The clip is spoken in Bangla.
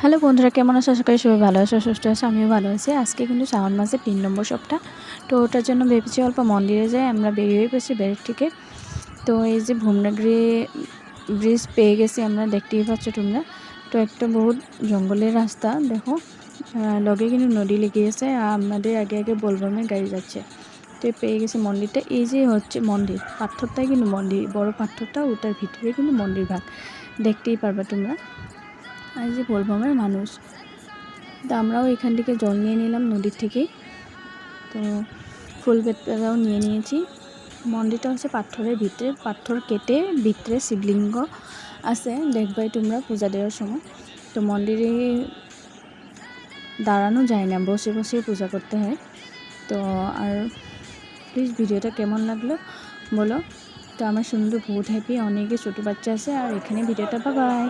হ্যালো বন্ধুরা, কেমন আছো? আশা করি সবাই ভালো আছো, সুস্থ আছো। আমিও ভালো আছি। আজকে কিন্তু শ্রাবণ মাসের 3 নম্বর সপ্তাহ। তো ওটার জন্য ভেবেছি অল্প মন্দিরে যাই। আমরা বেরিয়ে পড়ছি ব্যারেক থেকে। তো এই যে ভুমনাগিরি ব্রিজ পেয়ে গেছি আমরা, দেখতেই পাচ্ছ তোমরা। তো একটা বহুত জঙ্গলের রাস্তা দেখো, লগে কিন্তু নদী লেগে গেছে। আর আমাদের আগে আগে বলবমে গাড়ি যাচ্ছে। তো পেয়ে গেছি মন্দিরটা। এই যে হচ্ছে মন্দির, পাথরটাই কিন্তু মন্দির, বড় পাথরটা, ওটার ভিতরে কিন্তু মন্দির ভাগ, দেখতেই পারবে তোমরা। আর যে বলবমের মানুষ, তো আমরাও এখান থেকে জল নিয়ে নিলাম নদীর থেকে। তো ফুল বেতরাও নিয়ে নিয়েছি। মন্দিরটা হচ্ছে পাথরের ভিতরে, পাথর কেটে ভিতরে শিবলিঙ্গ আছে, দেখবাই তোমরা পূজা দেওয়ার সময়। তো মন্দিরে দাঁড়ানো যায় না, বসে বসে পূজা করতে হয়। তো আর প্লিজ ভিডিওটা কেমন লাগলো বলো। তো আমার সুন্দর বহুত হ্যাপি, অনেকে ছোটো বাচ্চা আছে। আর এখানে ভিডিওটা, বাই বাই।